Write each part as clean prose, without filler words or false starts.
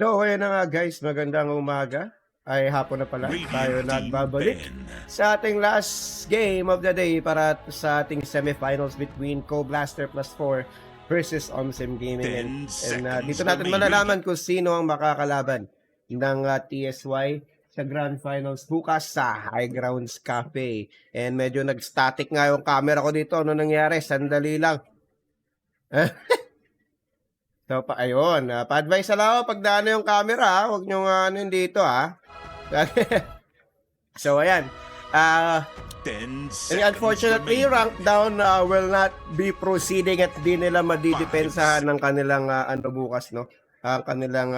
So, ayan na nga guys, magandang umaga. Ay hapon na pala tayo nagbabalik sa ating last game of the day para sa ating semifinals between Co-Blaster plus 4 versus Omsim Gaming. And dito natin malalaman kung sino ang makakalaban ng TSY sa Grand Finals bukas sa High Grounds Cafe. And medyo nag-static nga yung camera ko dito. Ano nangyari? Sandali lang. So, ayun. Pa-advise na lang ako pag naano yung camera, huwag nyo ano yun dito, ha. So, ayan. And unfortunately, rank down will not be proceeding at di nila madidepensahan ng kanilang bukas, no? Ang kanilang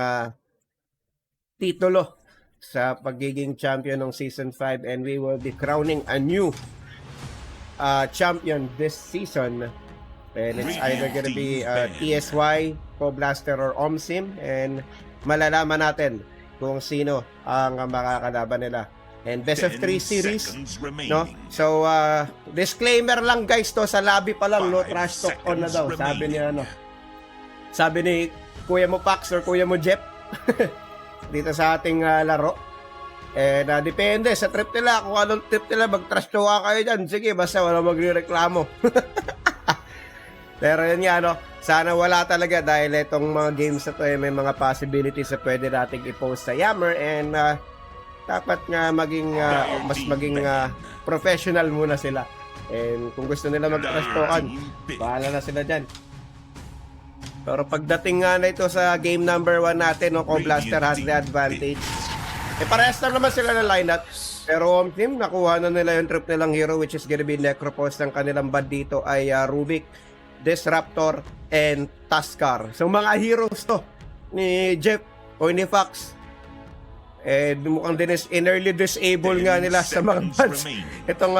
titulo sa pagiging champion ng Season 5, and we will be crowning a new champion this season. And it's either gonna be TSY, Co-Blaster, or Omsim. And malalaman natin kung sino ang makakalaban nila. And best of 3 series, no? So, disclaimer lang guys to, sa lobby pa lang, no trash talk on na daw. Sabi ni Kuya mo Pax or Kuya mo Jeff dito sa ating laro. And depende sa trip nila, kung anong trip nila, mag-trash talk kayo dyan. Sige, basta wala magre-reklamo. Pero yun nga, no, sana wala talaga dahil itong mga games na to may mga possibilities na pwede nating i-post sa Yammer, and dapat nga maging professional muna sila. And kung gusto nila mag-trash-talkan, bahala na sila dyan. Pero pagdating nga na ito sa game number 1 natin, no, Co-Blaster has the advantage. Parehas lang naman sila na lineup. Pero Omsim, nakuha na nila yung trip nilang hero, which is gonna be Necropos. Ng kanilang bad dito ay Rubik, Disruptor, and Tuskar. So mga heroes to ni Jeff o ni Fox. Mukhang early disable nga nila sa mga bands. Itong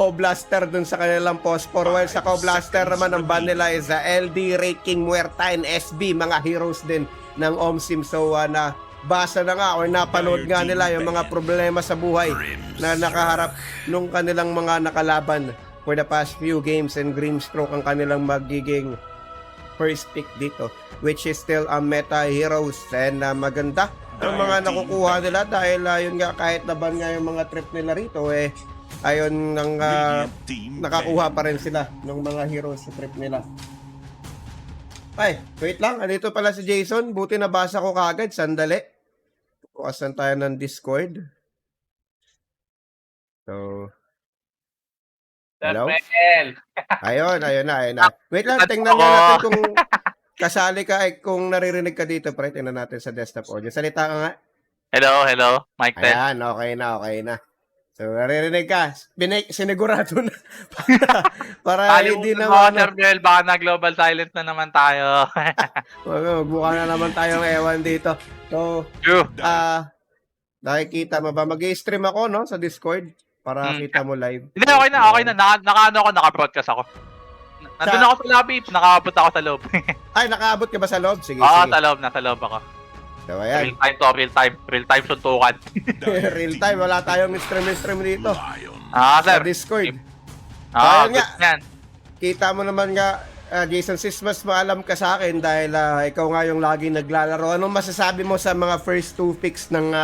Co-Blaster dun sa kanilang Phosphor. While sa Co-Blaster naman, ang band nila is LD, Raking, Muerta, and SB. Mga heroes din ng Omsim. So basa na nga o napanood nga nila yung mga problema sa buhay na nakaharap nung kanilang mga nakalaban for the past few games, and Grimstroke ang kanilang magiging first pick dito, which is still a meta heroes. And maganda ang mga nakukuha nila dahil yun nga, kahit naban nga yung mga trip nila rito, ayun nang nakakuha pa rin sila ng mga heroes sa trip nila. Ay, wait lang, andito pala si Jason. Buti nabasa ko kagad, sandali. Bukasan tayo ng Discord. So, hello? Ayun na. Wait lang, tingnan nga natin kung kasali ka, kung naririnig ka dito, pre. Tingnan natin sa desktop audio. Salita ka nga. Hello. Mic test. Ayan, okay na. So, naririnig ka. Sinigurado na. para hindi na Sir Joel, baka na global silent na naman tayo. magbuka na naman tayong ewan dito. So, nakikita mo ba? Mag-i-stream ako, no, sa Discord para kita mo live. Hindi, okay na. Naka-broadcast ako. Nandun ako sa lobby, nakaabot ako sa loob. Ay, nakaabot ka ba sa loob? Sige. Nasa loob ako. So, ayan. Real time suntukan. Real time, wala tayong stream dito. Sir. Sa Discord. Ayun nga. Yan. Kita mo naman nga, Jason, sis, mas maalam ka sa akin dahil ikaw nga yung lagi naglalaro. Anong masasabi mo sa mga first 2 picks ng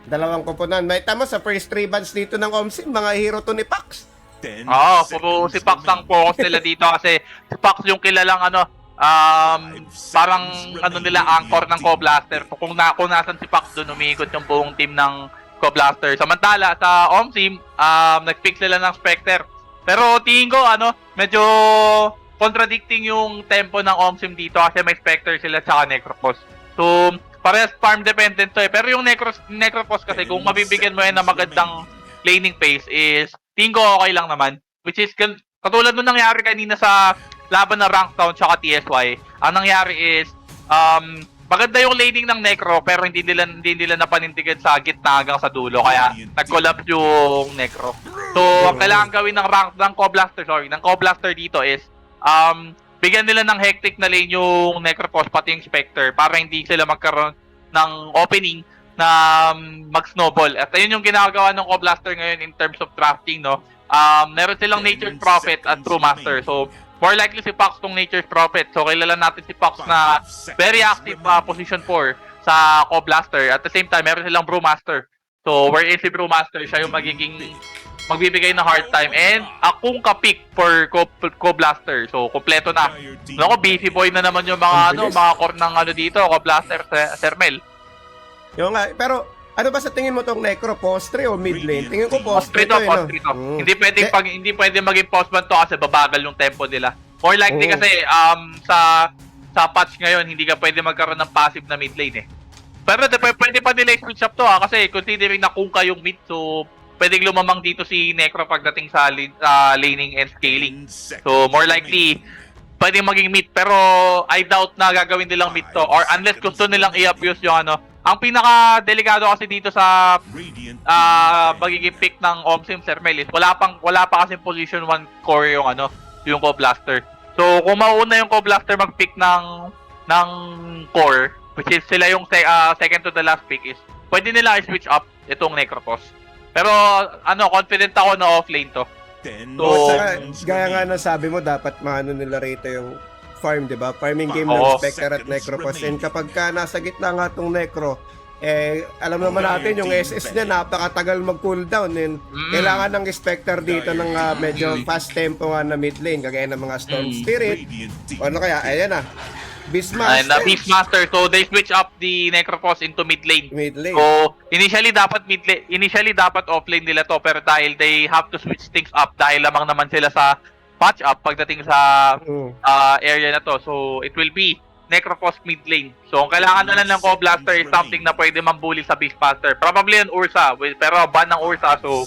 dalawang koponan? May tama sa first 3 bands dito ng Omsim, mga hero to ni Pax. Puro si Pax ang focus nila dito kasi si Pax yung kilalang parang nila anchor ng Co-Blaster. Kung nasan si Pax, doon umiikot yung buong team ng Co-Blaster. Samantala sa Omsim, nag-pick sila ng Spectre. Pero tingin ko medyo contradicting yung tempo ng Omsim dito kasi may Spectre sila tsaka Necropos. So parehas farm dependent to pero yung Necropos kasi kung mabibigyan mo ng magandang laning pace is tingin ko okay lang naman, which is katulad nung nangyari kanina sa laban ng Rank Down tsaka TSY. Ang nangyari is maganda yung laning ng Necro pero hindi nila napanindigan sa gitna hanggang sa dulo kaya nag-collapse yung Necro. So ang kailangan gawin ng Co-Blaster dito is bigyan nila ng hectic na lane yung Necropos pati yung Spectre para hindi sila magkaroon ng opening na mag-snowball. At ayun yung ginagawa ng Co-Blaster ngayon in terms of drafting, no? Meron silang Nature's Prophet at True Master. So, more likely si Pax tong Nature's Prophet. So, kilala natin si Pax na very active position 4. sa Co-Blaster. At the same time, meron silang Brewmaster. So, wherein si Brewmaster, siya yung magbibigay ng hard time. And akong ka-pick for Co-Blaster. So, kompleto na. Ako, busy boy na naman yung mga mga core ng dito, Co-Blaster, Sir Mel. Yung nga, pero ano ba sa tingin mo tong Necro? Postre o mid lane? Tingin ko postre to, Postre to. Hindi pwedeng maging postman to kasi babagal yung tempo nila. More likely kasi sa patch ngayon, hindi ka pwede magkaroon ng passive na mid lane eh. Pero pwede pa nila switch up to kasi considering na kung kayong mid, so pwedeng lumamang dito si Necro pagdating sa laning and scaling. So more likely, pwedeng maging mid, pero I doubt na gagawin nilang mid to, or unless gusto nilang i-abuse yung ang pinaka-delikado kasi dito sa magiging pick ng Omsim Sir Mel is wala pa kasi position 1 core yung Co-Blaster. So kung mauna yung Co-Blaster mag-pick ng core, which is sila yung second to the last pick, is pwede nila i-switch up itong Necropos. Pero confident ako na offlane to. So, gaya nga na sabi mo, dapat maano nila rito yung farm, di ba? Farming game ng Spectre at Necropos. And kapag nasa gitna nga itong Necro, alam naman natin yung SS niya napakatagal mag-cooldown. And kailangan ng Spectre dito ng medyo fast tempo nga na mid lane, kagaya ng mga Storm Spirit. O ano kaya? Ayan na. Beastmaster. Beastmaster. So they switch up the Necropos into mid lane. Mid lane. So initially dapat offlane nila to, pero dahil they have to switch things up dahil lamang naman sila sa patch up pagdating sa area na to. So it will be Necropos mid lane. So ang kailangan na lang ng Co-Blaster is something na pwede mambully sa Beastmaster. Probably an Ursa, pero ban ng Ursa. So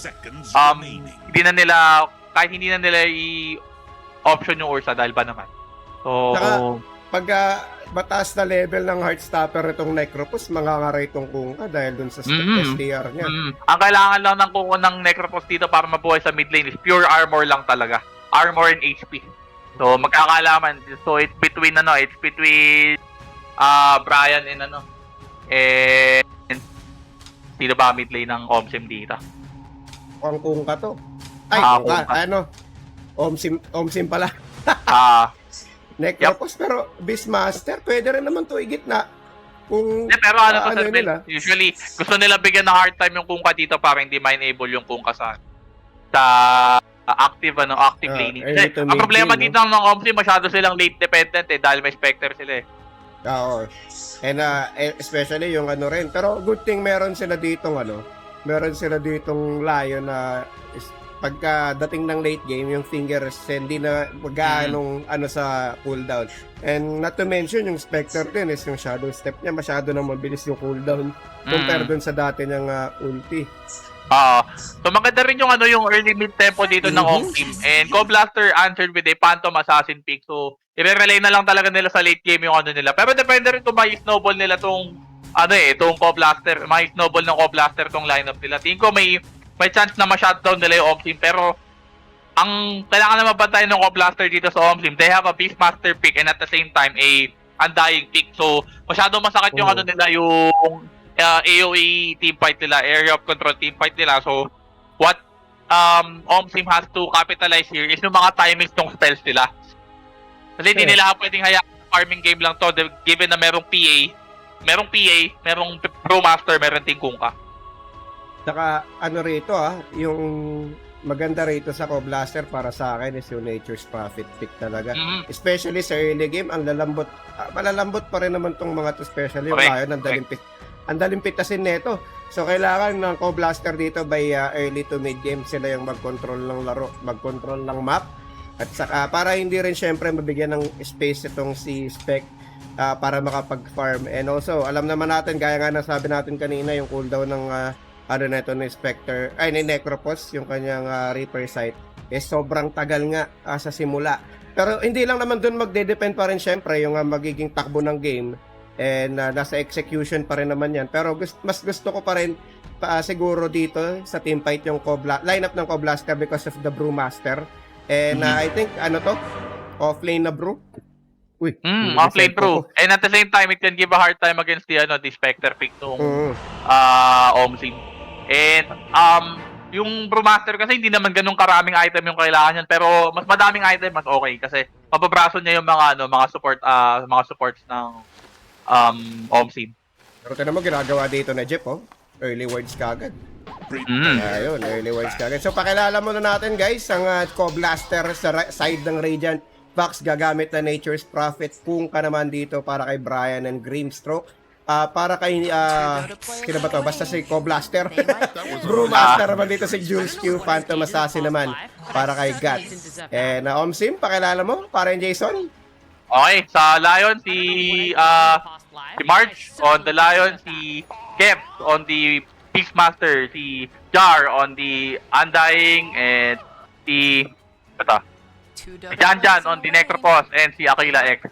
hindi na nila i-option yung Ursa dahil ban naman. So pag mataas na level ng Heartstopper itong Necropos, mangangaray itong Kungka dahil dun sa SDR niya. Ang kailangan lang ng Kungka ng Necropos dito para mabuhay sa mid lane is pure armor lang talaga. Armor and HP. So magkakalaman. So it's between Brian and and sino ba mid lane ng Omsim dito? Ang Kungka to. Ay, Omsim pala. Necropos, pero Beastmaster, pwede rin naman to igitna. Kung pero to nila. Usually, gusto nila bigyan ng hard time yung Kungka dito para hindi ma-enable yung Kungka sa active laning. Ang problema dito ng Omsim, masyado silang late dependent dahil may Spectre sila eh. Oo. And especially yung rin. Pero good thing meron sila ditong Lion na pagka dating ng late game, yung fingers hindi na magkaanong sa cooldown. And not to mention, yung Spectre din is yung shadow step niya, masyado na mabilis yung cooldown compare dun sa dati niyang ulti. So maganda rin yung yung early mid tempo dito ng Omsim. And Co-Blaster answered with a Phantom Assassin pick. So i-relay na lang talaga nila sa late game yung nila. Pero depende rin kung may snowball nila tong Co-Blaster, may snowball ng Co-Blaster tong lineup nila. Tingin ko may chance na ma-shutdown nila yung Omsim, pero ang kailangan na mabantayan ng Co-Blaster dito sa Omsim, they have a Beastmaster pick and at the same time a Undying pick. So masyadong masakit yung nila, yung AoE team fight nila, area of control team fight nila. So what Omsim has to capitalize here is yung mga timings ng spells nila. Kasi hindi nila pwedeng hayaan farming game lang to, given na merong Brewmaster, meron ting Kungka. Saka rito yung maganda rito sa Co-Blaster para sa akin is yung Nature's Prophet pick talaga. Especially sa early game, ang malalambot pa rin naman tong mga to, especially yung Lion, ang daling pitasin neto. So kailangan ng Co-Blaster dito by early to mid game sila yung mag-control ng laro, mag-control ng map. At saka para hindi rin syempre mabigyan ng space itong si Spec para makapag-farm. And also, alam naman natin, gaya nga nasabi natin kanina, yung cooldown ng ni Spectre, ni Necropos, yung kanyang Reaper Sight, sobrang tagal nga sa simula. Pero hindi lang naman dun magde-depend pa rin syempre yung magiging takbo ng game, and nasa execution pa rin naman yan. Pero mas gusto ko pa rin siguro dito sa teamfight yung lineup ng Co-Blaster because of the Brewmaster. And I think offlane na Brew. Offlane Brew. And at the same time, it can give a hard time against the Spectre pick nung Omsim. And yung Brewmaster kasi hindi naman ganun karaming item yung kailangan niyan, pero mas madaming item mas okay kasi mababraso niya yung mga supports ng Omsim. Pero tinan mo ginagawa dito na Jeff, oh. Early words kagad. Ayun, early words kagad. So pakilala muna natin guys ang Co-Blaster sa side ng Radiant. Fox gagamit na Nature's Prophet. Kung ka naman dito para kay Brian and Grimstroke. Para kay sino ba to? Basta si Co-Blaster. Brewmaster naman dito si Jules Q. Phantom Assassin naman para kay Gat. And Omsim, pakilala mo para yung Jason. Okay, sa Lion si March, on the Lion si Kev, on the Beastmaster si Jar, on the Undying, and si Janjan on the Necropos, and si Aquila X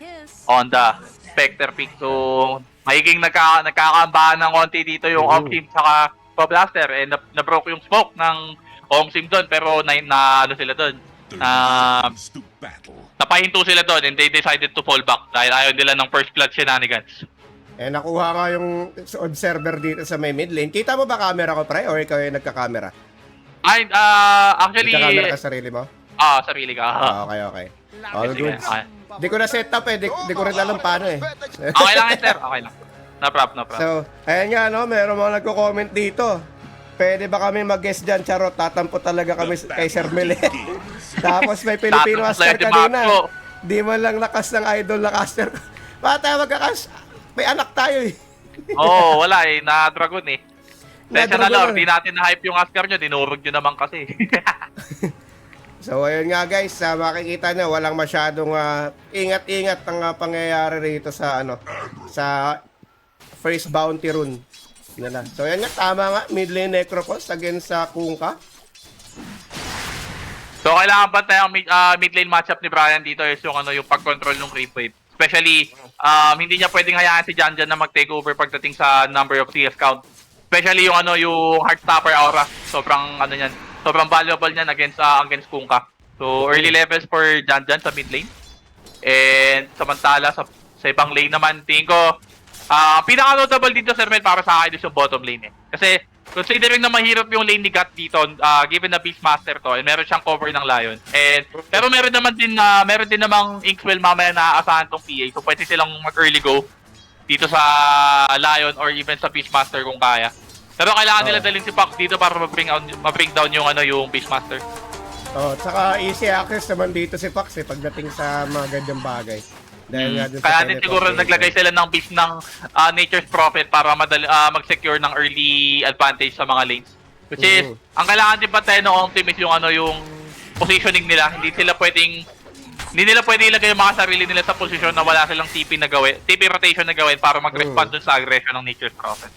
on the Spectre Peak. So magiging nagkakaambahan ng konti dito yung Omsim saka Co-Blaster, and na-broke yung smoke ng Omsim doon, pero ano sila doon, napahinto sila doon, and they decided to fall back dahil ayaw nila ng first blood shenanigans. Eh, nakuha nga yung observer dito sa may mid lane. Kita mo ba camera ko, pre? Or ikaw yung nagka-camera? Ay, actually... Nagka-camera ka sarili mo? Sarili ka. Okay. All good. Di ko na set up eh. Di ko rin alam paano eh. Okay lang sir. Okay lang. No problem. So, ayan nga, no? Meron mga nagko-comment dito. Pwede ba kami mag-guest dyan, Charot? Tatampo talaga kami kay Sir Mel. Tapos may Filipino caster kanina. Di man lang nakas ng idol na caster. Bakit tayo magkakas? May anak tayo eh. Wala eh. Na-dragon eh. Sensya na Lord, di natin na-hype yung caster nyo. Dinurog nyo naman kasi. So ayun nga guys, makikita nyo walang masyadong ingat-ingat ang pangyayari rito sa sa first bounty rune nila. So yan nga, tama nga, mid lane Necropos against sa Kunkka. So kailangan ba tayong mid lane matchup ni Brian dito is yung yung pag-control ng creep wave. Especially hindi niya pwedeng hayaan si Janjan na mag-take over pagdating sa number of CS count. Especially yung yung Heartstopper aura. Sobrang niyan. Sobrang valuable niyan against Kunkka. So early levels for Janjan sa mid lane. And samantala sa ibang lane naman, tingin ko pinaka-notable dito Sir Mel para sa akin is yung bottom lane eh. Kasi considering na mahirap yung lane ni Gat dito, given na Beastmaster to, and meron siyang cover ng Lion. And pero meron din namang Inkswell mamaya na aasahan tong PA. So pwede silang mag-early go dito sa Lion or even sa Beastmaster kung kaya. Pero kailangan nila dalhin si Pac dito para ma-bring down yung yung Beastmaster. Tsaka easy access naman dito si Pax pagdating sa mga ganyang bagay. Dahil kaya din siguro naglagay sila ng beast ng Nature's Prophet para mag-secure ng early advantage sa mga lanes. Which is, ang kailangan din ba tayo ng Omsim is yung yung positioning nila. Hindi nila pwede ilagay yung mga sarili nila sa posisyon na wala silang TP rotation na gawin para mag-respond dun sa aggression ng Nature's Prophet.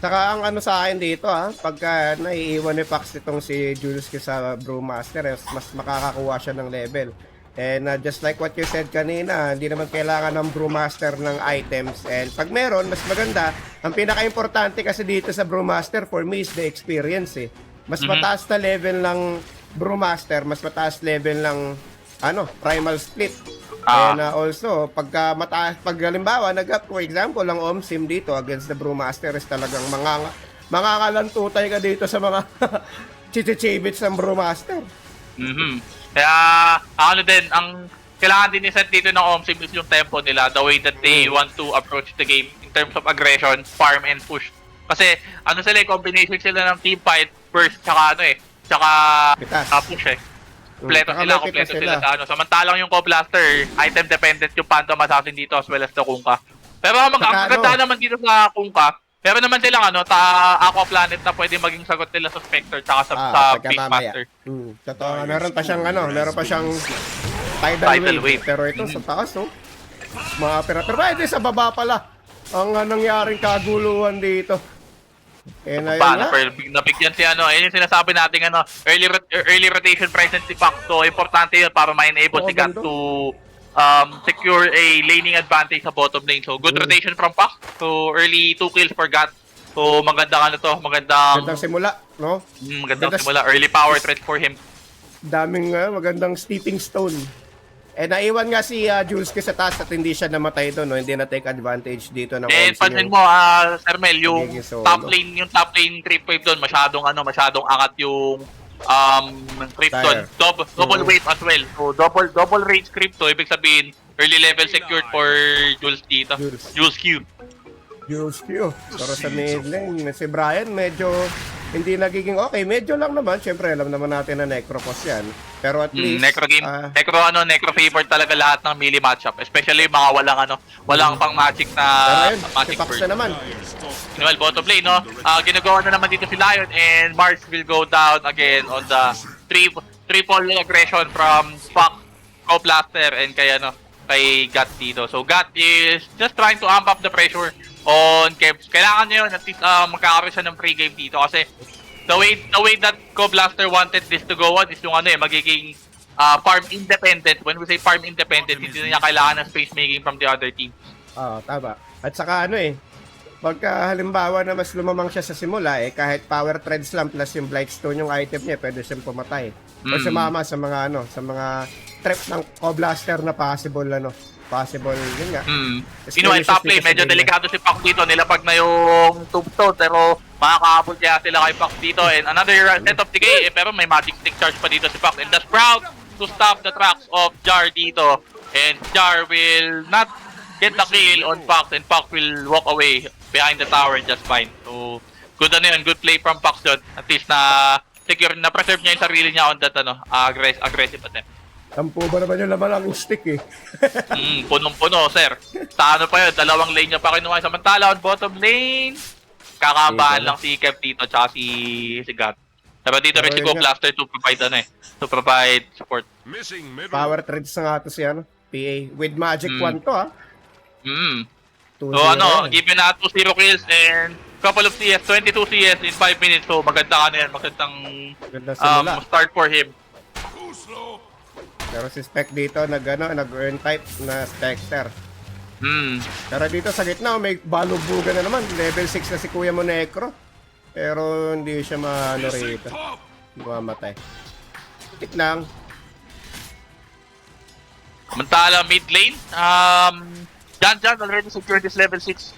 Saka ang sa akin dito pagka naiiwan ni Pax itong si Julius sa Brewmaster, mas makakakuha siya ng level. And just like what you said kanina, hindi naman kailangan ng Brewmaster ng items. And pag meron, mas maganda. Ang pinaka-importante kasi dito sa Brewmaster for me is the experience eh. Mas mataas na level ng Brewmaster, mas mataas level ng Primal Split. And also, pag halimbawa, for example, ang Omsim dito against the Brewmaster is talagang mangangalantutay ka dito sa mga chichichibits ng Brewmaster. Kaya, ang kailangan din iset dito ng Omsim is yung tempo nila, the way that they want to approach the game in terms of aggression, farm, and push. Kasi, sila combination sila ng team fight, burst, tsaka push eh. Kompleto sila sa samantalang yung Co-Blaster, item dependent yung Phantom Assassin dito as well as the Kunkka. Pero ang ganda naman dito sa Kunkka, meron naman silang Aqua Planet na pwede maging sagot nila sa Spectre tsaka sa Beastmaster. Totoo, meron pa siyang tidal wave. Pero ito sa taas, mga pero pwede sa baba pala ang nangyaring kaguluhan dito. Nabigyan si ayun yung sinasabi natin early rotation presence si Pac. So importante yun para ma-enable si Gat to secure a laning advantage sa bottom lane. So good rotation from Pac. So early 2 kills for Gat. So magandang magandang simula, no? Magandang simula. Early power threat for him. Daming magandang stepping stone. Naiwan nga si Jules sa taas at hindi siya namatay doon, no? Hindi na take advantage dito ng Omsim. Pansin mo, Sir Mel, yung top lane creep wave doon, masyadong angat yung creep doon. Double weight as well. So double range creep to, ibig sabihin early level secured for Jules dito. Jules Q. Jules Q. Pero sa mid lane, si Brian medyo hindi nagiging okay. Medyo lang naman. Siyempre, alam naman natin na Necropos yan. Pero at least... Necro game, necro favor talaga lahat ng melee matchup, especially yung mga walang pang magic pero na yun, si magic Pax burst. na naman. Well, bottom lane, no? Ginagawa na naman dito si Lion, and Mars will go down again on the triple aggression from Pax, Co-Blaster, and kay Gat dito. So Gat is just trying to amp up the pressure on Kevs. Kailangan niya yun, at least magkakaroon siya ng pre-game dito kasi the way that Co-Blaster wanted this to go on is yung magiging farm independent. When we say farm independent, hindi na niya kailangan ng space making from the other team. Tama. At saka pagka halimbawa na mas lumamang siya sa simula, kahit power threads lang plus yung Blightstone yung item niya, pwede siyang pumatay. O sumama sa mga trap ng Co-Blaster na possible, yun nga. Meanwhile, top lane, medyo delikado si Pac dito. Nilapag na yung tombstone, pero makakaabot kaya sila kay Pac dito. And another set of decay, pero may magic stick charge pa dito si Pac. And the Sprout to stop the tracks of Jar dito. And Jar will not get the kill on Pac, and Pac will walk away behind the tower just fine. So, good play from Pac doon. At least secure, na preserve niya yung sarili niya on that aggressive attempt. Tampo ba naman yung laman ng stick Punong-puno, sir. Sa pa yun, dalawang lane niya pa kinuha. Samantala, on bottom lane, kakabahan lang si Kev dito tsaka si Gat. Pero dito rin si Co-Blaster to provide support. Power threads na nga to si PA. With Magic 1 to So given na 2-0 kills and couple of CS, 22 CS in 5 minutes. So maganda magandang start for him. Pero si Spec dito nag-earn type na Spectre. Pero dito sa gitna may balubugan na naman. Level 6 na si Kuya mo Necro. Pero hindi siya rito. Mamatay. Tik lang. Samantala mid lane, Jan already secured this level 6.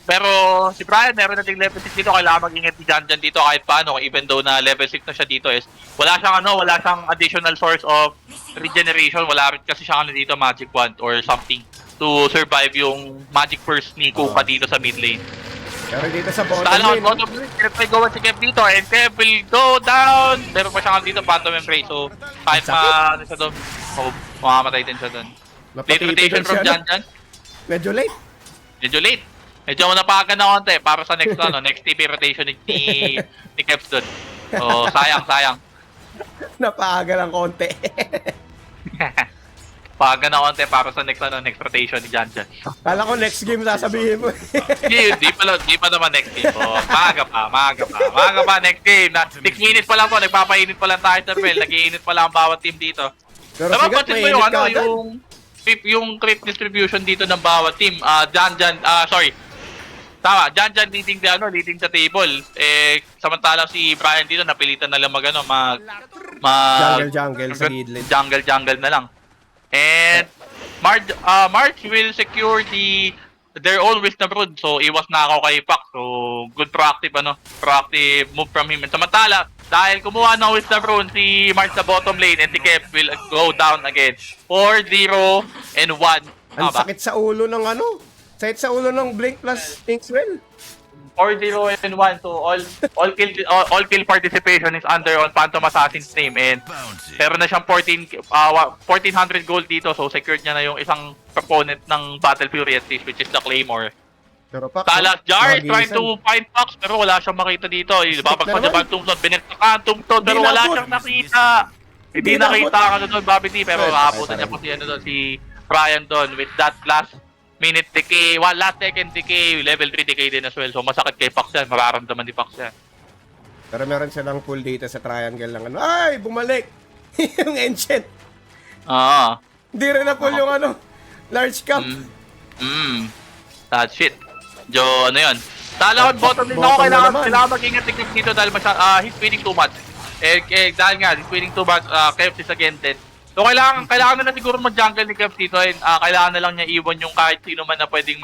Pero si Brian meron na ding level 6 dito, kailangan mag-ingat si Jan dito kahit paano, even though na level 6 na siya dito is wala siyang additional source of regeneration, wala rin kasi siya dito magic wand or something to survive yung magic burst ni Kuka dito sa mid lane. Pero dito sa bottom lane, Kev go si Kev dito and Kev will go down. Pero pa siya dito Phantom Embrace, so kahit siya doon, mamamatay din siya doon. Late rotation from Jan. Medyo late. Medyo napagan na konti para sa next next TP rotation ni Kev doon. So sayang. Napaaga lang konti. Paga na konti para sa next rotation ni Jan. Kala ko next game sasabihin mo. Di pa naman next game. Maaga pa next game. 6 minutes pa lang to, nagpapainit pa lang tayo sa bell. Nag-iinit pa lang ang bawat team dito. Pero sigat, pansin mo yung creep distribution dito ng bawat team. Jan leading the table. Samantalang si Brian dito napilitan na lang jungle sa mid lane. Jungle na lang. And March will secure their own wisdom rune. So iwas na ako kay Pac. So good proactive move from him. And samantala, dahil kumuha ng wisdom rune si March sa bottom lane and si Kev will go down again. 4-0 and 1. Ang sakit sa ulo ng sakit sa ulo ng Blink plus Inkswell. 4-0 and 1. So all kill participation is under on Phantom Assassin's name, and pero na siyang 1400 gold dito, so secured niya na yung isang proponent ng Battle Fury at least, which is the Claymore. Pero Pac, Jar is trying to find Pax pero wala siyang makita dito. Babagpag niya ba ang tombstone? Binagtakan tombstone pero wala siyang nakita. Hindi nakita doon, Bobby T, pero aabutan niya po si Brian doon with that last minute decay, last second decay, level 3 decay din as well. So masakit kay Pax yan, mararamdaman ni Pax yan. Pero meron silang pull dito sa triangle lang ay, bumalik! Yung ancient. Hindi rin na pull yung large cap. That's shit. Yun. Talakot bottom lane ako, kailangan mag-ingat dito dahil he's winning too much. Dahil nga, he's winning too much, Kev is again dead. So kailangan na siguro mag-jungle ni Kev dito, and kailangan na lang niya iwan yung kahit sino man na pwedeng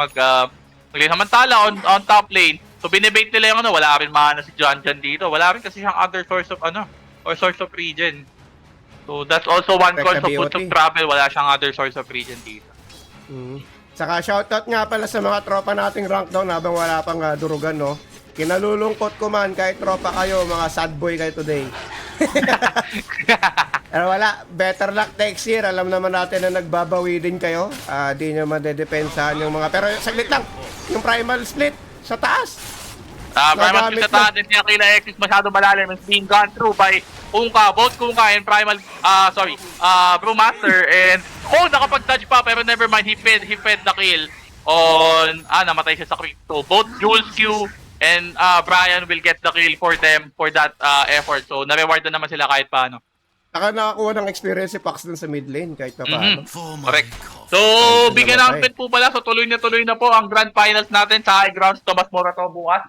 samantala on top lane. So binibait nila yung wala rin mana si Jan dito. Wala rin kasi siyang other source of or source of regen. So that's also one cause of foot of travel, wala siyang other source of regen dito. Saka shoutout nga pala sa mga tropa nating rank down habang wala pang durugan, no? Kinalulungkot ko man kahit tropa kayo, mga sad boy kayo today. Pero wala, better luck next year. Alam naman natin na nagbabawi din kayo. Di nyo madedepensahan yung mga... Pero saglit lang, yung primal split sa taas. Primal split sa taas, hindi Aquila X is masyado malalim. It's being gone through by Kunkka, both Kunkka and Primal, Brewmaster. And, nakapag-touch pa, pero never mind, he fed the kill on, namatay siya sa creep. So, both Jules Q and Brian will get the kill for them for that effort. So, na-reward na naman sila kahit paano. Saka nakakuha ng experience si Pax dun sa mid lane kahit pa paano. Correct. So, bigyan natin po pala. So, tuloy na po ang grand finals natin sa High Grounds Tomas Morato bukas.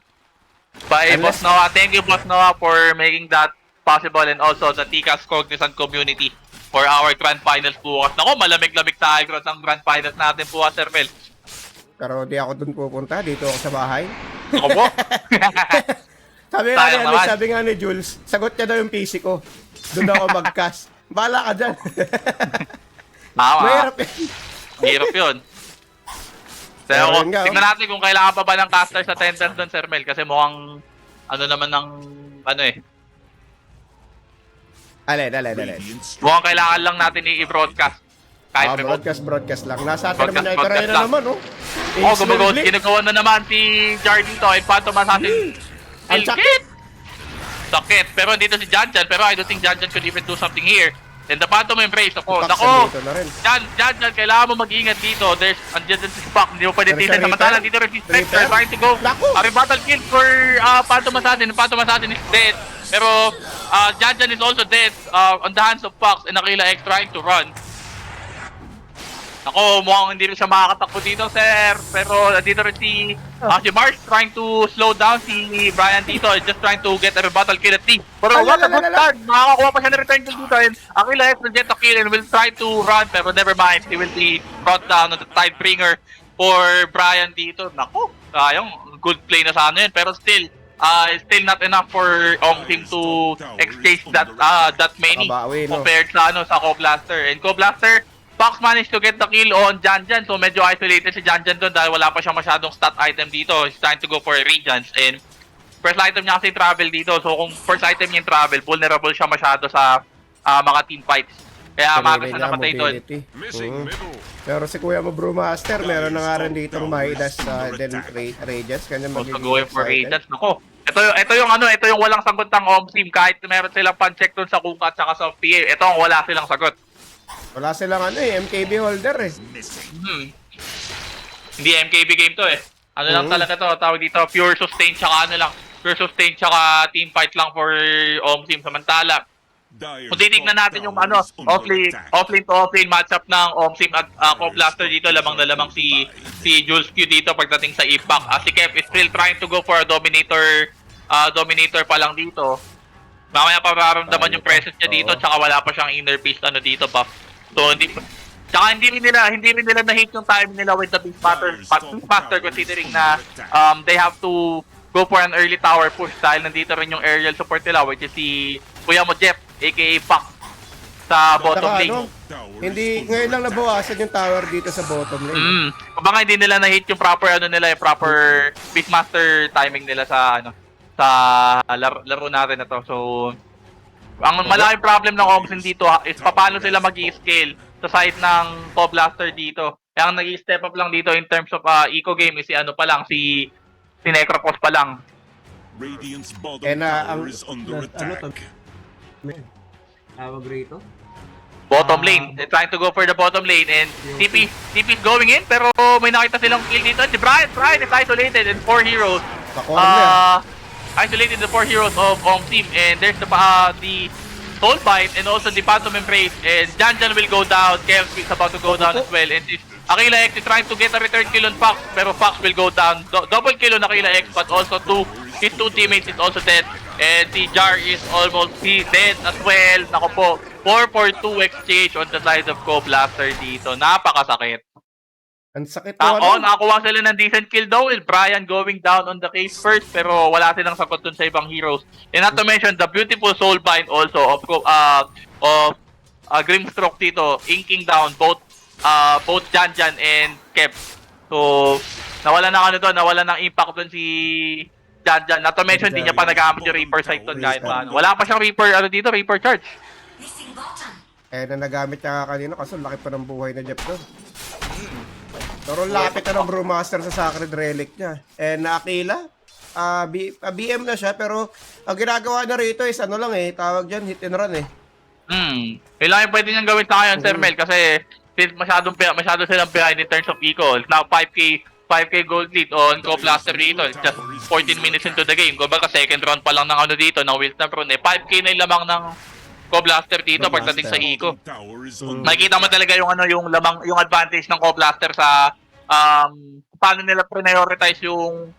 By Boss Noah. Thank you, Boss Noah, for making that possible, and also the Tikas Cognizant community for our grand finals bukas. Nako, malamig-lamig sa High Grounds ang grand finals natin bukas, Sir Mel. Pero di ako dun pupunta. Dito ako sa bahay. Ako po. Sabi nga ni Jules, sagot niya daw yung PC ko. Doon ako mag-cast. Bahala ka dyan. Mahirap yun. Hirap yun. So, tingnan natin kung kailangan pa ba ng caster sa tenders doon, Sir Mel. Kasi mukhang, naman ng, Alin. Mukhang kailangan lang natin i-broadcast. Kahit broadcast lang. Nasa atin naman na ito na naman, oh. Ginagawa na naman si Jar dito. And Phantom Assassin. Ang sakit! Sakit. Pero dito si Janjan. Pero I don't think Janjan could even do something here. And the Phantom Embrace. Nako, Jan, kailangan mo mag-iingat dito. Andiyan si Spock. Hindi mo pwede titin. Samantala dito rin si Spectre trying to go. Battle kill for Phantom Assassin. Phantom Assassin is dead. Pero Janjan is also dead on the hands of Fox and Aquila X trying to run. Ako, mukhang hindi rin siya makakatakbo dito, sir. Pero dito rin si Mars trying to slow down si Brian dito. Just trying to get a rebuttal kill at least. Pero what a good start. Makakakuha pa siya ng return kill dito. And Aquila X will get a kill and will try to run. Pero never mind. He will be brought down on the Tidebringer for Brian dito. Naku, sayang. Good play na sana yun. Pero still not enough for team to exchange that many compared sa Co-Blaster. And Co-Blaster, Fox managed to get the kill on Janjan, so medyo isolated si Janjan doon dahil wala pa siyang masyadong stat item dito. He's trying to go for Regents, and first item niya kasi travel dito. So kung first item niya yung travel, vulnerable siya masyado sa mga team fights. Kaya maaga siya napatay doon. Pero si Kuya mo Brewmaster, meron na nga rin dito Maidas then Regents. Kanya magiging so going for Regents. Nako, ito yung walang sagot ng home team. Kahit meron silang pan-check doon sa Kunkka at saka sa PA, ito ang wala silang sagot. Wala silang MKB holder eh. Hindi MKB game to eh. Lang talaga to, tawag dito, pure sustain tsaka pure sustain tsaka team fight lang for home team. Samantala, kung titignan natin yung offlane to offlane matchup ng home team at Co-Blaster dito, lamang na lamang si Jules Q dito pagdating sa impact. Si Kev is still trying to go for a dominator pa lang dito. Mamaya pa mararamdaman yung presence niya dito, tsaka wala pa siyang inner piece dito buff. So hindi rin nila na-hit yung time nila with the Beastmaster considering na they have to go for an early tower push dahil nandito rin yung aerial support nila, which is si Kuya mo Jeff aka Pac sa bottom lane. Hindi ngayon lang nabawasan yung tower dito sa bottom lane. Baka hindi nila na-hit yung proper yung proper Beastmaster timing nila sa laro natin na to. So ang malaking problem ng Omsin dito is paano sila mag-i-scale sa side ng Co-Blaster dito. Kaya ang nag-i-step up lang dito in terms of eco game is si Necropos pa lang. Tawag rito? Bottom lane. They're trying to go for the bottom lane and TP is going in pero may nakita silang kill dito. Si Brian is isolated and 4 heroes. Isolated the 4 heroes of team, and there's the Soulbind and also the Phantom Embrace, and Janjan will go down. Kev is about to go down as well, and Aquila X is trying to get a return kill on Fox, pero Fox will go down. Double kill on Aquila X, but also his two teammates is also dead, and si Jar is almost dead as well. Nako po, 4-4-2 exchange on the side of Co-Blaster dito. Napakasakit. Ang sakit nakakuha sila ng decent kill daw with Brian going down on the case first, pero wala silang sagot dun sa ibang heroes. And not to mention the beautiful Soulbind also of Grimstroke dito, inking down both Janjan and Kev. So, nawala ng ano doon, nawala ng impact doon si Jan. Not to mention, hindi niya pa nagamit yung Reaper sight doon kahit paano. Wala pa siyang Reaper, ano dito, Reaper charge. Na nagamit niya kanina kasi laki pa ng buhay na Jeff doon. Pero lapit na ng Brewmaster sa Sacred Relic niya. Na Aquila, BM na siya pero ang ginagawa na rito is ano lang tawag dyan, hit and run Kailangan yung pwede niyang gawin sa ngayon, Sir Mel, kasi since masyado silang behind in terms of eco. Now, 5k gold lead on Co-Blaster dito. It's just 14 minutes into the game. Kumbaga, second round pa lang ng ano dito, ng Will Snap Rune. 5k na yung lamang ng Co-Blaster dito pagdating sa eco. Makikita mo talaga yung ano, yung lamang, yung advantage ng Co-Blaster sa paano nila prioritize yung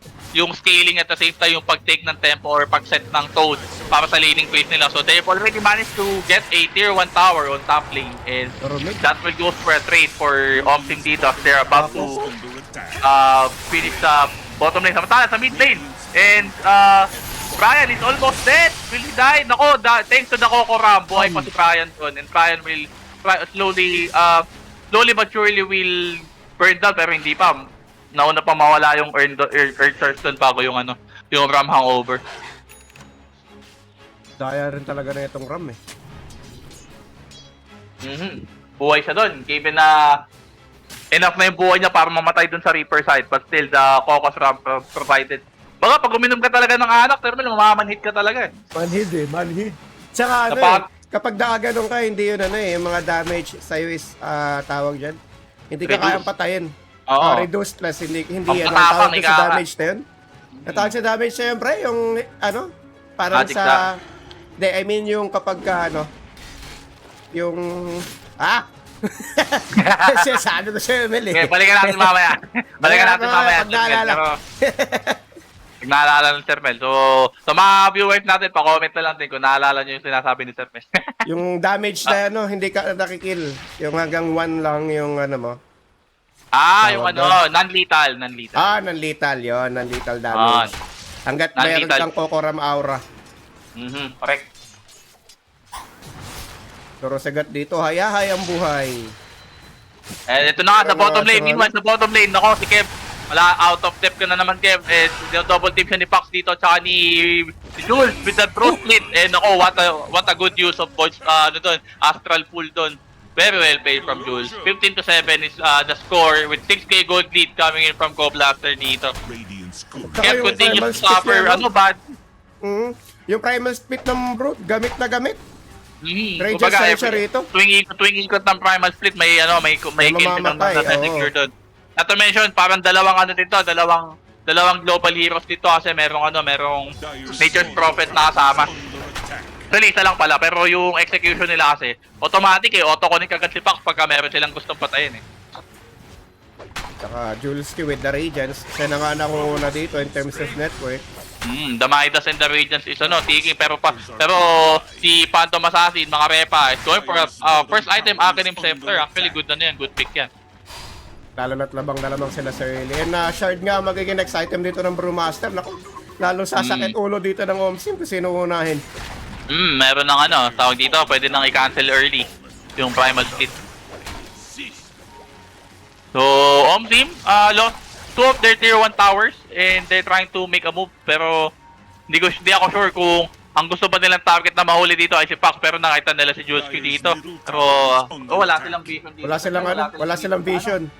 scaling at the same time yung pag-take ng tempo or pag-set ng toad para sa laning phase nila. So they've already managed to get a tier 1 tower on top lane and that will go for a trade for Omsim dito as they're about to finish the bottom lane. Samantala sa mid lane and Brian is almost dead. Will he die? Nako, thanks to the Coco Ram, buhay pa si Brian doon and Brian will slowly but surely will burn down pero hindi pa. Nauna pa mawala yung earth charge doon bago yung ano, yung Ram hangover. Daya rin talaga na itong Ram Buhay siya doon. Given na enough na yung buhay niya para mamatay doon sa Reaper side but still the Cocos Ram provided. Baka pag uminom ka talaga ng anak, Termel, mamamanhit ka talaga Manhid. Tsaka kapag nakaganong ka, hindi yun yung mga damage sa'yo is tawag dyan. Hindi ka kayang patayin. Reduced plus, hindi tawag sa damage na yun. Natawag sa damage na yun, pre, yung parang Magic sa... Hindi, I mean yung kapag yung... Sa ano na siya, Mel Okay, balikan natin mamaya. Pag naalala. Pag naalala ng Sir Mel. So, sa mga viewers natin, pa-comment na lang din kung naalala nyo yung sinasabi ni Sir Mel. Yung damage na hindi ka nakikill. Yung hanggang 1 lang yung mo. Yung non-lethal. Non-lethal yun. Non-lethal damage. Hanggat meron kang Cocoram Aura. Correct. Pero sagat dito, hayahay ang buhay. And ito na nga, sa bottom lane. Meanwhile, sa bottom lane, nako, si Kev. Wala, out of depth ka na naman, Kev. Double team siya ni Pax dito, tsaka ni Jules with the throat split. And nako, what a good use of voice, Astral Pool doon. Very well played from Jules. 15-7 is the score with 6k gold lead coming in from Co-Blaster dito. Kev continues to suffer, bad. Yung primal split ng Brute, gamit na gamit. Kumbaga, tuwing ikot ng primal split, may kill silang na-secure doon. Not to mention, parang dalawang global heroes dito kasi merong Nature's Prophet na kasama. Actually, isa lang pala, pero yung execution nila kasi, automatic auto-connect agad si Pax pagka meron silang gustong patayin Saka Julski with the Radiance, siya na nga nakuna dito in terms of network. The Midas and the Radiance is taking pero si Phantom Assassin, mga Repa, is going for a first item Aghanim Scepter. Actually, good na yan, good pick yan. Lalo na't labang na lamang sila sa early. And shard nga magiging next item dito ng Brewmaster. Naku, lalo sasakit ulo dito ng Omsim kung sino unahin. Meron ng tawag dito, pwede nang i-cancel early yung primal split. So, Omsim lost 2 of their tier 1 towers and they're trying to make a move pero hindi ako sure kung ang gusto ba nilang target na mahuli dito ay si Pax pero nakita nila si Julesky dito. Pero wala silang vision dito. Wala silang vision.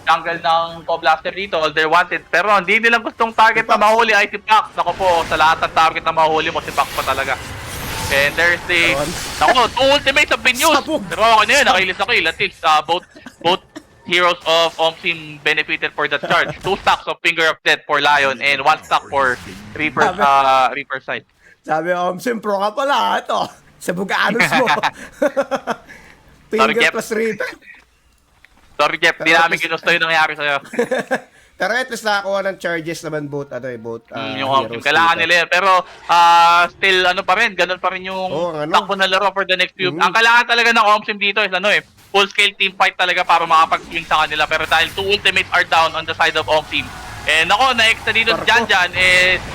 Jungle ng Co-Blaster dito, all they wanted. Pero hindi nilang gustong target na mahuli ay si Pax. Ako po, sa lahat ng target na mahuli mo, si Pax pa talaga. And there's the... Ako, 2 ultimates have been used. Pero ako na yun, nakilis na kill. At least, both heroes of Omsim benefited for that charge. 2 stacks of Finger of Death for Lion and 1 stack for Reaper side. Sabi, Omsim, pro ka pala ito. Sa Buganos mo. Finger plus Reaper. Sorry, Jeff, di namin ginusto yung nangyari sa'yo. Pero at least nakakuha ng charges naman both yung Omsim. Kailangan nila yan. Pero still, pa rin, ganun pa rin yung takbo na laro for the next few. Ang kailangan talaga ng Omsim dito is full scale team fight talaga para makapag-swing sa kanila. Pero dahil 2 ultimates are down on the side of Omsim. And ako, na-extra dito si Jan,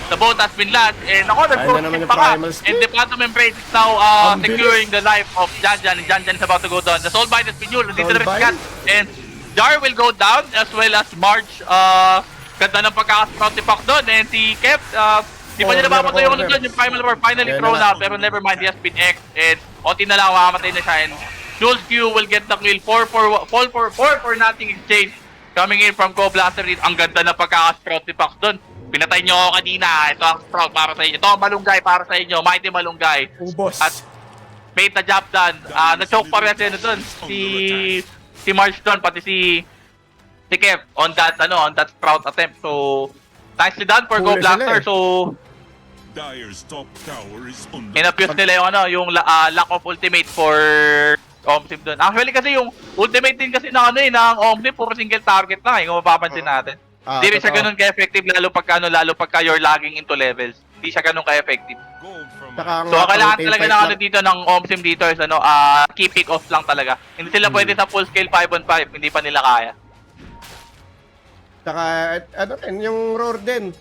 the boat has been lost. And ako, nag-proceed pa ka. And the Phantom Embrace is now securing the life of Jan. And Jan is about to go down. The Soul Bite has been used. Nandito na rin si Kat. And Jar will go down as well as Marge. Ganda ng pagkakasprout ni Pac doon. And si Kev, di pa nila mapatay yung ano doon, yung final war, finally Ayan thrown na. out. Pero never mind, he has been X. And onti na lang, mamamatay na siya. And Jules Q will get the kill. 4 nothing exchange. Coming in from Go Blaster. Ang ganda na pagkakasprout ni Pac doon. Pinatay nyo ako kanina. Ito ang sprout para sa inyo. Ito ang malunggay para sa inyo. Mighty malunggay. Ubos. At made the job done. Na-choke pa rin sila doon. Si Marge doon, pati si Kev on that sprout attempt. So nicely done for Go Huli sila Blaster. eh. So Dire's top tower is under inabuse nila yung lack of ultimate for Omsim doon. Actually kasi yung ultimate din kasi ng Omsim puro single target lang kung mapapansin natin. Hindi rin siya totoo. ganun ka-effective lalo pagka you're lagging into levels. Hindi siya ganun ka-effective. gold from Saka ang So ang kailangan team talaga fight ng lang. dito ng Omsim dito is key pick off lang talaga. Hindi sila pwede sa full scale 5-on-5, hindi pa nila kaya. Saka, yung roar din.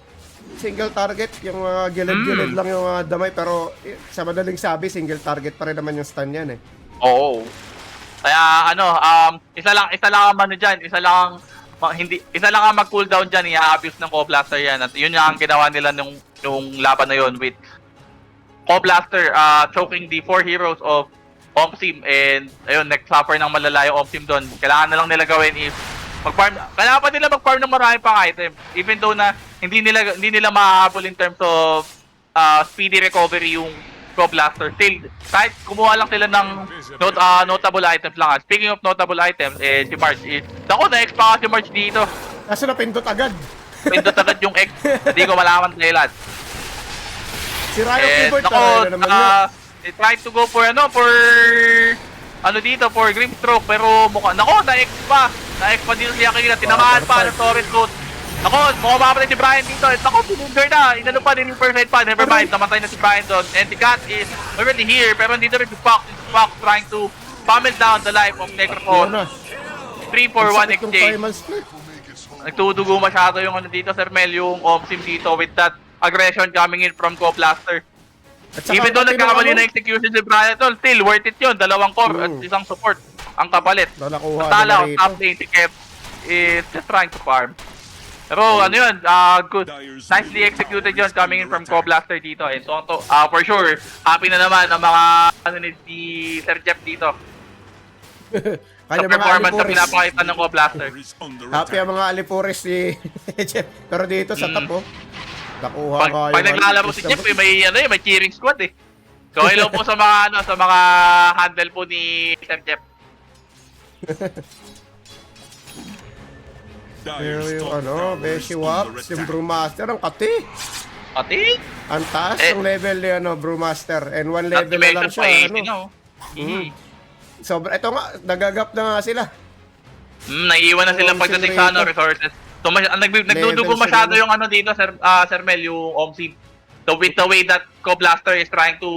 Single target, yung gilid-gilid lang yung damay. Pero sa madaling sabi, single target pa rin naman yung stun yan eh. Oo. Kaya isa lang ang ano diyan, isa lang ang mag-cooldown diyan, i-abuse ng Co-Blaster yan. At yun yung ginawa nila nung laban na yun with Co-Blaster choking the 4 heroes of Omsim, and ayun, next-suffer ng malala yung Omsim doon. Kailangan na lang nila gawin is kailangan pa nila mag-farm ng marami pang item. Even though na hindi nila mahahabol in terms of speedy recovery yung Pro Blaster. Still, kahit kumuha lang sila ng notable items lang. Speaking of notable items, si Marge is... Naku, na-X pa si Marge dito. Kaso napindot agad. Pindot agad yung X. Hindi ko malaman dahilan. Si Ryo And Keyboard naku, na naman yun. try to go for for Grimstroke, pero na-X pa. Na-X pa dito siya kanina. Tinamaan pa ng Torres Root. Ako, mukhang mapatay si Brian dito. Ako, pinundur na. Inano pa din yung first pa. Never mind, namatay na si Brian doon. And the cat is already here, pero dito rin si Fox. Fox trying to pummel down the life of Yun Necrophone. na. 3-4-1 Sakit yung exchange. primal split. Nagtudugo masyado yung dito, Sir Mel, yung Omsim dito with that aggression coming in from Co-Blaster. At saka Even though pati nagkakamali nung na execution si Brian doon, still worth it yun. 2 core at isang support ang kapalit. Nakuha Tala nila on top rito. lane si Kev is just trying to farm. Pero good. Nicely executed yun coming in from Co-Blaster dito. And so, for sure, happy na naman ang mga ni Sir Jeff dito. Sa Kanya mga performance na Alipores. pinapakita ng Co-Blaster. is under Happy ang mga Alipores si Jeff. Pero dito sa top, nakuha ka Pag naglalaro si Jeff, may cheering squad eh. So hello po sa mga handle po ni Sir Jeff. Dire's Yung top tower is Beshi under Waps, yung attack. Brewmaster, ang kati. Ati, Ang taas Eh. yung level ni Brewmaster. And 1 level na lang activation pa siya. 80 na oh. Sobra, ito nga, nagagap na nga sila. Naiiwan na sila Yung pagdating sa Silverado. resources. So nagdudugo Level masyado sila. yung dito, Sir Mel, yung Omsim. So with the way that Co-Blaster is trying to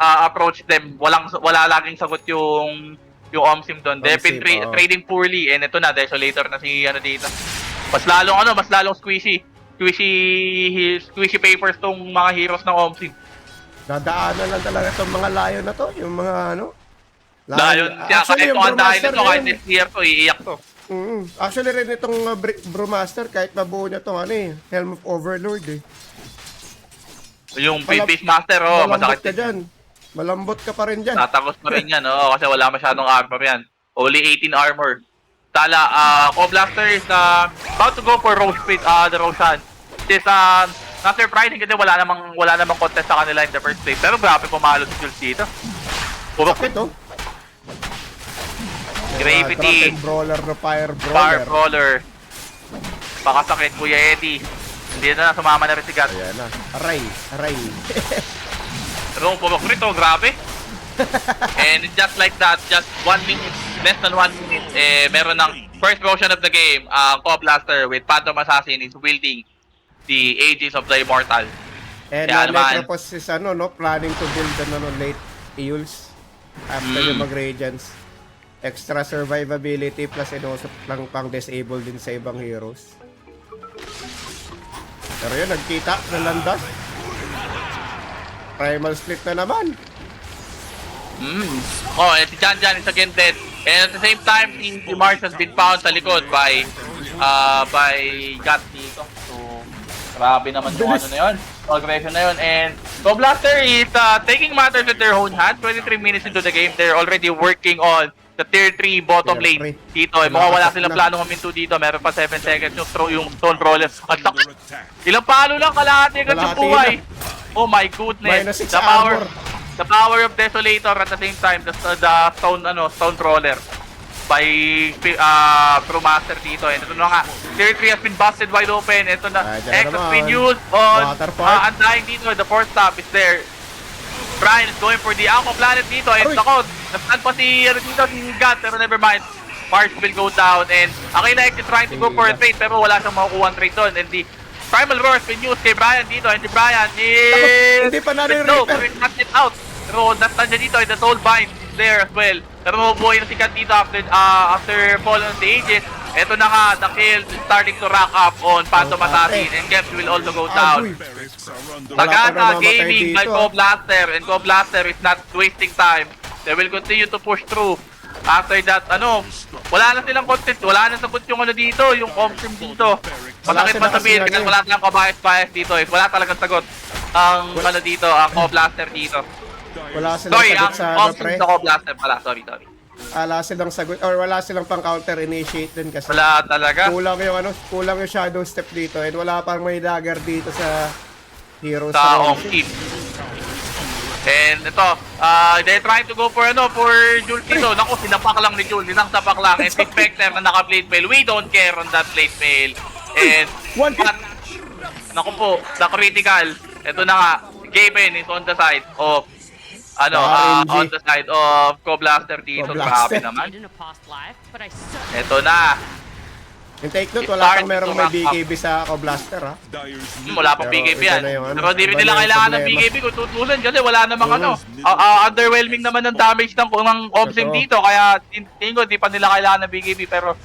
approach them, wala laging sagot yung Omsim doon. They've been Omsim, oo. trading poorly, and ito na, Desolator na si dito. Mas lalong squishy papers tong mga heroes ng Omsim. Dadaanan lang talaga itong mga Lion na to. Yung mga Lion, kahit yung kung andahin Brewmaster ito, kahit rin. this year to, iiyak to. Actually rin itong Brewmaster, kahit mabuo niya itong Helm of Overlord eh. Yung Beast Master, Malambot masakit ka dyan. Malambot ka pa rin dyan. Tatagos pa rin yan, kasi wala masyadong armor yan. Only 18 armor. Tala, Co-Blaster is about to go for the Roshan. This not surprising kasi wala namang contest sa kanila in the first place. Pero grabe pumalo si Jules dito. Bakit oh? Gravity, Drop and Brawler na Fire Fire Brawler. Brawler. Pakasakit, Kuya Eddie. Hindi na sumama na rin si Gat. Ayan na. Aray. Pero pumok rito, grabe. And just like that, just 1 minute, less than 1 minute, meron ng first motion of the game, Co-Blaster with Phantom Assassin is wielding the Aegis of the Immortal. And Kaya naman. Necropos is planning to build late Eul's after yung mag-Radiance. Extra survivability plus inosop lang pang disable din sa ibang heroes. Pero yun, nagkita ng landas. Primal split na naman. And si Jan is again dead. And at the same time, si Mars has been found sa likod by God dito. So, grabe naman yung ano na yun. Aggression na yun. And so Blaster is taking matters in their own hands. 23 minutes into the game, they're already working on the tier 3 bottom Tier lane 3. dito. Eh, mukhang wala silang plano huminto dito. Meron pa 7 seconds yung Stone Roller. At Under attack. ilang palo lang, kalahati agad yung Kalahati buhay. Oh my goodness. Minus 6 The power, armor. the power of Desolator at the same time, the Stone Roller by Brewmaster dito. And ito na nga, Tier 3 has been busted wide open. Ito na, Dyan X has naman. been used on Waterfall. undying dito. The fourth stop is there. Brian is going for the Aqua Planet dito. And Aroy. ako, nastand pa si God, pero never mind. Mars will go down. And Aquila X is trying to go for a trade, pero wala siyang makukuha ang trade doon. And the Primal Roar has been used kay Brian dito. And si Brian is... Hindi pa natin No, Reaper. pero not it out. Pero nandiyan dito, the Soul Bind is there as well. Pero mabubuhay na si Kat dito after fall on the Aegis. Ito na nga, the kill is starting to rack up on Phantom Assassin. And Gems will also go down. Agoy. Barracks are under Wala pa Tagana namamatay Gaming by dito, Co-Blaster. And Co-Blaster is not wasting time. They will continue to push through. After that, wala na silang content. Wala na sagot yung dito, yung Omstream dito. Masakit Wala man sabihin sila kasi kasi wala silang kabayas-bayas dito. Wala talagang sagot ang dito, ang Co-Blaster dito. Wala silang Sorry, sagot ang sa Omstream pre. sa Co-Blaster pala. Sorry. Wala silang sagot or wala silang pang counter initiate din kasi. Wala talaga. Kulang yung shadow step dito and wala pang may dagger dito sa heroes Sa Roam. Omstream. And ito, they're trying to go for Jules dito. Naku, sinapak lang ni Jules. Sinaksapak lang. And si Spectre na naka-plate mail. We don't care on that plate mail. And, One hit. naku po, the critical. Ito na nga, Gaben is on the side of, RNG. on the side of Co-Blaster dito. Co-Blaster. Grabe naman. in a past life, but I certainly Ito na. Yung take note, It's wala hard pang merong to may wrap up. BKB sa Blaster ha. Dyer's Wala pang Pero BKB ito yan. na yung Pero di rin iba nila na yung kailangan ng problema. BKB kung tutulan kasi wala namang underwhelming naman ng damage ng Omsim Totoo. dito. Kaya tingin ko di pa nila kailangan ng BKB pero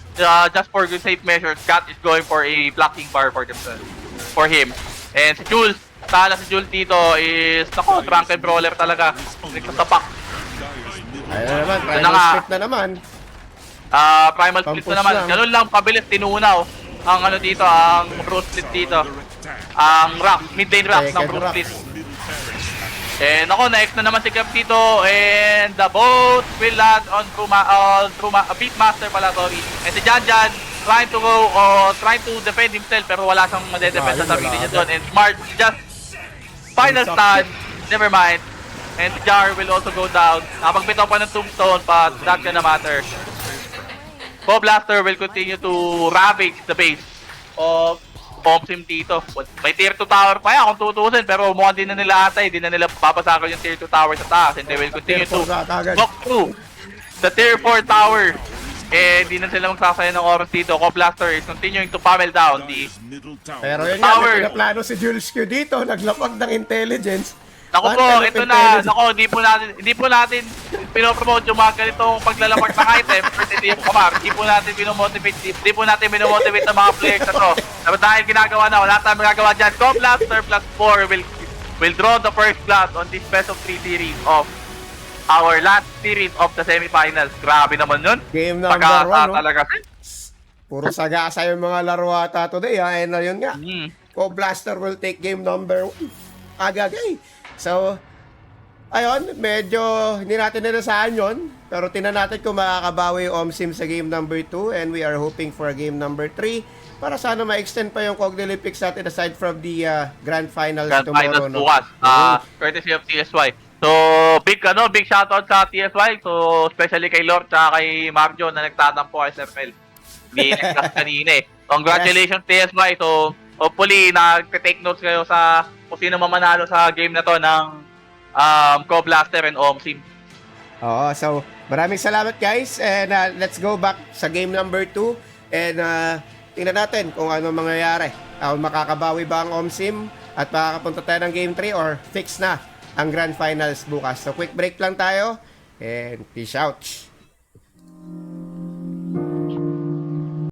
just for good safe measures, Cat is going for a blocking bar for themselves. For him. And si Jules, tala si Jules dito is, drunken brawler talaga. Nagsasapak. Ayun na naman, na primal nga. split na naman. Primal split Pampus na naman. lang. Ganun lang kabilis tinunaw ang dito, ang Bruce Split dito. Ang rock, mid lane rock ng Second Bruce rock. Split. And next na naman si Cap dito and the boat will land on Beatmaster pala, sorry. And si Janjan trying to go trying to defend himself pero wala siyang madedefend sa sarili niya doon. And Smart just final stand, never mind. And Jar will also go down. Nakapagbitaw pa ng tombstone but that gonna matter. Co-Blaster will continue to ravage the base of Omsim dito. May tier 2 tower pa yan kung tutusin pero mukhang din na nila atay, di na nila babasakal yung tier 2 tower sa taas and they will continue Tier 4 to sa agad. walk through the tier 4 tower. Eh, di na sila magsasaya ng oras dito. Co-Blaster is continuing to pummel down the Dyer's middle tower. Pero yun nga, Tower. may pinaplano si Jules Q dito, naglapag ng intelligence. Naku One po, kind of ito na. intelligence. Naku, hindi po natin pinopromote yung mga ganitong paglalapag ng item for the team Kamar. Hindi po natin pinomotivate ang mga players na to. Pero dahil ginagawa na, wala tayong magagawa dyan. Co-Blaster plus 4 will draw the first blood on this best of 3 series of our last series of the semifinals. Grabe naman yun. Game number Pagkasa 1, no? talaga. Puro sagasa yung mga laro ata today, ha? And yun nga, Co-Blaster will take game number 1. Agagay. So, ayun, medyo hindi natin ninasahan yun. Pero tinan natin kung makakabawi yung Omsim sa game number 2. And we are hoping for game number 3. Para sana ma-extend pa yung Cog Olympics natin aside from the Grand Finals Grand tomorrow. Finals bukas. Courtesy of TSY. So, big shoutout sa TSY. So, especially kay Lord at kay Marjo na nagtatampo kay Sir Mel. Hindi nagkas kanina eh. Congratulations TSY. So, hopefully, nag-take notes kayo sa kung sino mamanalo sa game na to ng Co-Blaster and Omsim. Oo, so maraming salamat guys. And let's go back sa game number 2. And tingnan natin kung ano mangyayari. Makakabawi ba ang Omsim at makakapunta tayo ng game 3 or fix na ang Grand Finals bukas. So quick break lang tayo and peace out.